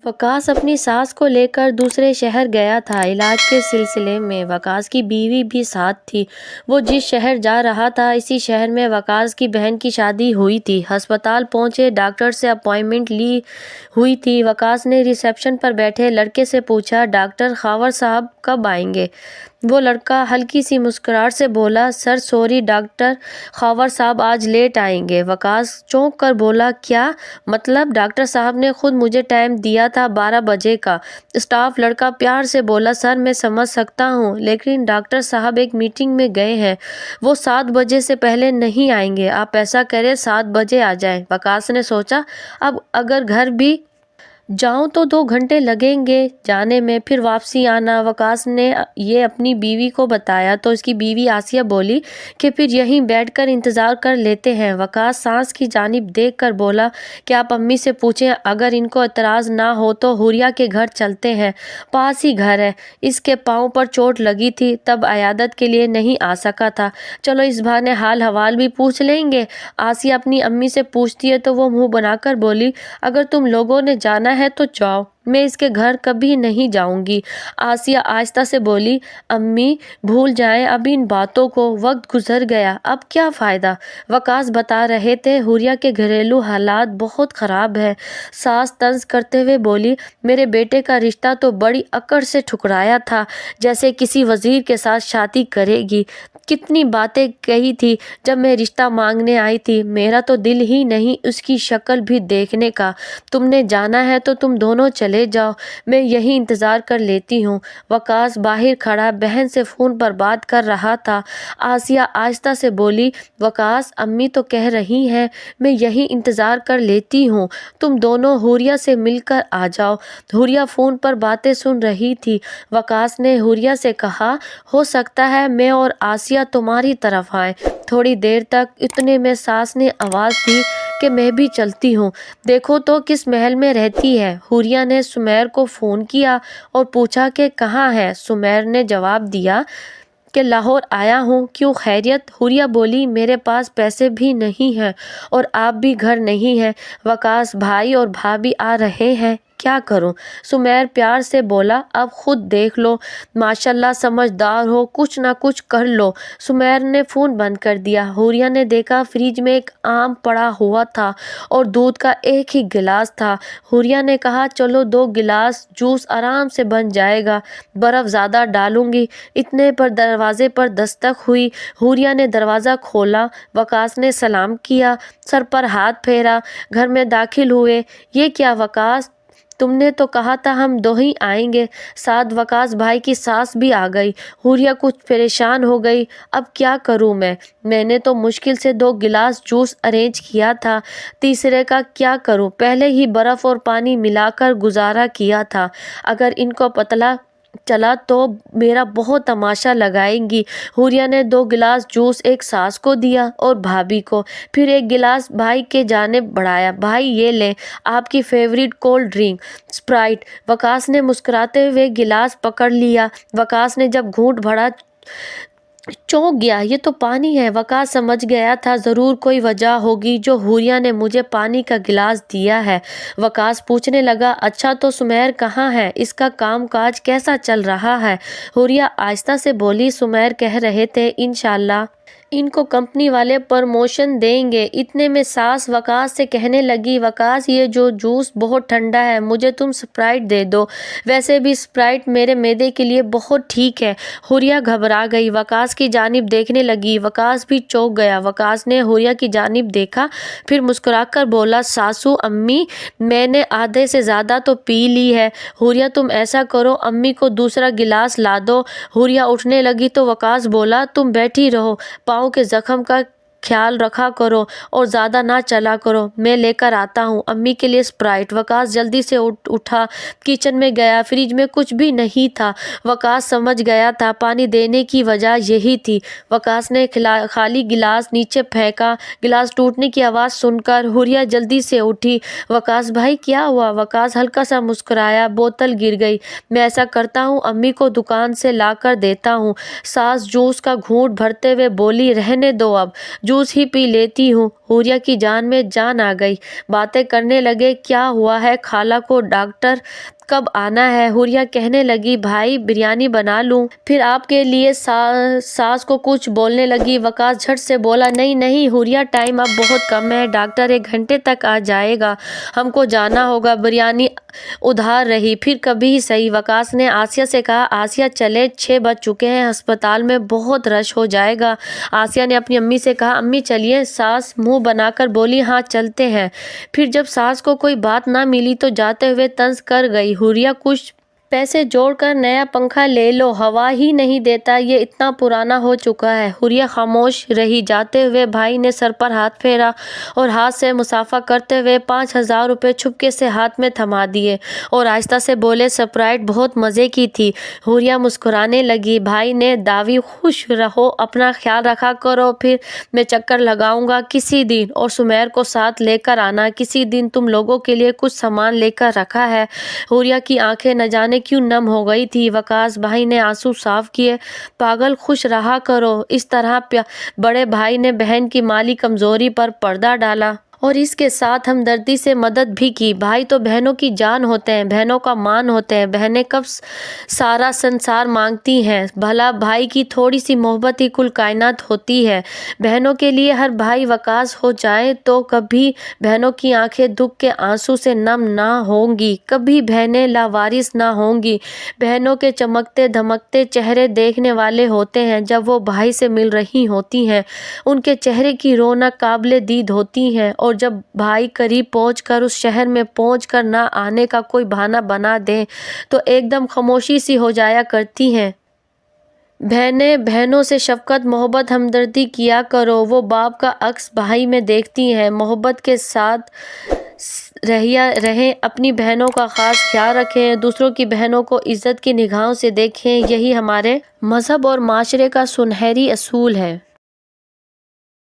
वकास अपनी सास को लेकर दूसरे शहर गया था। इलाज के सिलसिले में वकास की बीवी भी साथ थी। वो जिस शहर जा रहा था, इसी शहर में वकास की बहन की शादी हुई थी। अस्पताल पहुंचे, डॉक्टर से अपॉइंटमेंट ली हुई थी। वकास ने रिसेप्शन पर बैठे लड़के से पूछा, डॉक्टर खावर साहब कब आएंगे? वो लड़का हल्की सी मुस्कुराहट से बोला, सर सॉरी डॉक्टर खावर साहब आज लेट आएंगे। वकास चौंक कर बोला, क्या मतलब? डॉक्टर साहब ने खुद मुझे टाइम दिया था 12 बजे का। स्टाफ लड़का प्यार से बोला, सर मैं समझ सकता हूँ, लेकिन डॉक्टर साहब एक मीटिंग में गए हैं, वो 7 बजे से पहले नहीं आएंगे। आप ऐसा करें 7 बजे आ जाएं। वकास ने सोचा, अब अगर घर भी जाऊं तो 2 घंटे लगेंगे जाने में, फिर वापसी आना। वकास ने ये अपनी बीवी को बताया तो इसकी बीवी आसिया बोली कि फिर यहीं बैठकर इंतज़ार कर लेते हैं। वकास सास की जानिब देखकर बोला कि आप अम्मी से पूछें, अगर इनको एतराज़ ना हो तो हुरिया के घर चलते हैं, पास ही घर है। इसके पाँव पर चोट लगी थी, तब अयादत के लिए नहीं आ सका था। चलो इस बहाने हाल हवाल भी पूछ लेंगे। आसिया अपनी अम्मी से पूछती है तो वो मुँह बनाकर बोली, अगर तुम लोगों ने जाना है तो जाओ, मैं इसके घर कभी नहीं जाऊंगी। आसिया आहिस्ता से बोली, अम्मी भूल जाएं अब इन बातों को, वक्त गुजर गया, अब क्या फ़ायदा। वकास बता रहे थे, हुरिया के घरेलू हालात बहुत ख़राब है। सास तंज करते हुए बोली, मेरे बेटे का रिश्ता तो बड़ी अकड़ से ठुकराया था, जैसे किसी वजीर के साथ शादी करेगी। कितनी बातें कही थी जब मैं रिश्ता मांगने आई थी, मेरा तो दिल ही नहीं उसकी शक्ल भी देखने का। तुमने जाना है तो तुम दोनों चले जाओ, मैं यहीं इंतज़ार कर लेती हूँ। वकास बाहर खड़ा बहन से फ़ोन पर बात कर रहा था। आसिया आहिस्ता से बोली, वकास अम्मी तो कह रही हैं, मैं यहीं इंतज़ार कर लेती हूँ, तुम दोनों हुरिया से मिलकर आ जाओ। हुरिया फ़ोन पर बातें सुन रही थी। वकास ने हुरिया से कहा, हो सकता है मैं और आसिया तुम्हारी तरफ आए थोड़ी देर तक। इतने में सास ने आवाज़ दी कि मैं भी चलती हूँ, देखो तो किस महल में रहती है। हुरिया ने सुमेर को फ़ोन किया और पूछा कि कहाँ है। सुमेर ने जवाब दिया कि लाहौर आया हूँ, क्यों खैरियत? हुरिया बोली, मेरे पास पैसे भी नहीं हैं और आप भी घर नहीं हैं। वकास भाई और भाभी आ रहे हैं, क्या करूं? सुमेर प्यार से बोला, अब खुद देख लो, माशाल्लाह समझदार हो, कुछ ना कुछ कर लो। सुमेर ने फ़ोन बंद कर दिया। हुरिया ने देखा फ्रिज में एक आम पड़ा हुआ था और दूध का एक ही गिलास था। हुरिया ने कहा, चलो 2 गिलास, जूस आराम से बन जाएगा, बर्फ़ ज़्यादा डालूंगी। इतने पर दरवाजे पर दस्तक हुई। हुरिया ने दरवाज़ा खोला। वकास ने सलाम किया, सर पर हाथ फेरा, घर में दाखिल हुए। ये क्या वकास, तुमने तो कहा था हम 2 ही आएंगे। साथ वकास भाई की सास भी आ गई। हुरिया कुछ परेशान हो गई, अब क्या करूं मैंने तो मुश्किल से 2 गिलास जूस अरेंज किया था, तीसरे का क्या करूं? पहले ही बर्फ़ और पानी मिलाकर गुजारा किया था, अगर इनको पता चला तो मेरा बहुत तमाशा लगाएंगी। हुरिया ने 2 गिलास जूस एक सास को दिया और भाभी को, फिर 1 गिलास भाई के जानिब बढ़ाया। भाई ये लें आपकी favourite cold drink Sprite. Waqas ने मुस्कुराते हुए गिलास पकड़ लिया। वकास ने जब घूंट भरा चौंक गया, ये तो पानी है। वकास समझ गया था ज़रूर कोई वजह होगी जो हुरिया ने मुझे पानी का गिलास दिया है। वकास पूछने लगा, अच्छा तो सुमेर कहाँ है, इसका कामकाज कैसा चल रहा है? हुरिया आहिस्ता से बोली, सुमेर कह रहे थे इंशाल्लाह इनको कंपनी वाले प्रमोशन देंगे। इतने में सास वकास से कहने लगी, वकास ये जो जूस बहुत ठंडा है, मुझे तुम स्प्राइट दे दो, वैसे भी स्प्राइट मेरे मैदे के लिए बहुत ठीक है। हुरिया घबरा गई, वकास की जानिब देखने लगी। वकास भी चौंक गया। वकास ने हुरिया की जानिब देखा, फिर मुस्कुराकर बोला, सासू अम्मी मैंने आधे से ज़्यादा तो पी ली है। हुरिया तुम ऐसा करो, अम्मी को दूसरा गिलास ला दो। हुरिया उठने लगी तो वकास बोला, तुम बैठी रहो, पाँव के जख्म का ख्याल रखा करो और ज़्यादा ना चला करो, मैं लेकर आता हूँ अम्मी के लिए स्प्राइट। वकास जल्दी से उठा, किचन में गया। फ्रिज में कुछ भी नहीं था। वकास समझ गया था पानी देने की वजह यही थी। वकास ने खाली गिलास नीचे फेंका। गिलास टूटने की आवाज़ सुनकर हुरिया जल्दी से उठी। वकास भाई क्या हुआ? वकास हल्का सा मुस्कुराया, बोतल गिर गई, मैं ऐसा करता हूँ अम्मी को दुकान से ला कर देता हूँ। सास जूस का घूंट भरते हुए बोली, रहने दो अब जूस ही पी लेती हूँ। हुरिया की जान में जान आ गई। बातें करने लगे, क्या हुआ है खाला को, डॉक्टर कब आना है? हुरिया कहने लगी, भाई बिरयानी बना लूं? फिर आपके लिए सास को कुछ बोलने लगी। वकास झट से बोला, नहीं नहीं हुरिया, टाइम अब बहुत कम है, डॉक्टर 1 घंटे तक आ जाएगा, हमको जाना होगा। बिरयानी उधार रही, फिर कभी सही। वकास ने आसिया से कहा, आसिया चले, 6 बज चुके हैं, अस्पताल में बहुत रश हो जाएगा। आसिया ने अपनी अम्मी से कहा, अम्मी चलिए। सास मुंह बनाकर बोली, हाँ चलते हैं। फिर जब सास को कोई बात ना मिली तो जाते हुए तंज कर गई, हुरिया कुछ पैसे जोड़कर नया पंखा ले लो, हवा ही नहीं देता, ये इतना पुराना हो चुका है। हुरिया खामोश रही। जाते हुए भाई ने सर पर हाथ फेरा और हाथ से मुसाफा करते हुए 5,000 रुपये छुपके से हाथ में थमा दिए और आहिस्ता से बोले, स्प्राइट बहुत मज़े की थी। हुरिया मुस्कुराने लगी। भाई ने दावी, खुश रहो, अपना ख्याल रखा करो, फिर मैं चक्कर लगाऊंगा किसी दिन, और सुमेर को साथ लेकर आना किसी दिन, तुम लोगों के लिए कुछ सामान लेकर रखा है। हुरिया की आंखें न जाने क्यों नम हो गई थी। वकास भाई ने आंसू साफ किए। पागल, खुश रहा करो। इस तरह बड़े भाई ने बहन की माली कमजोरी पर पर्दा डाला और इसके साथ हमदर्दी से मदद भी की। भाई तो बहनों की जान होते हैं, बहनों का मान होते हैं। बहनें कब सारा संसार मांगती हैं, भला भाई की थोड़ी सी मोहब्बत ही कुल कायनात होती है। बहनों के लिए हर भाई वकास हो जाए तो कभी बहनों की आंखें दुख के आंसू से नम ना होंगी, कभी बहनें लावारिस ना होंगी। बहनों के चमकते धमकते चेहरे देखने वाले होते हैं जब वो भाई से मिल रही होती हैं। उनके चेहरे की रौनक काबिले दीद होती है, और जब भाई करीब पहुंचकर उस शहर में पहुंचकर ना आने का कोई बहाना बना दें तो एकदम खामोशी सी हो जाया करती हैं। बहनें बहनों से शफकत, मोहब्बत, हमदर्दी किया करो। वो बाप का अक्स भाई में देखती हैं। मोहब्बत के साथ रहें, अपनी बहनों का ख़ास ख्याल रखें, दूसरों की बहनों को इज़्ज़त की निगाहों से देखें। यही हमारे मज़हब और माशरे का सुनहरी असूल है।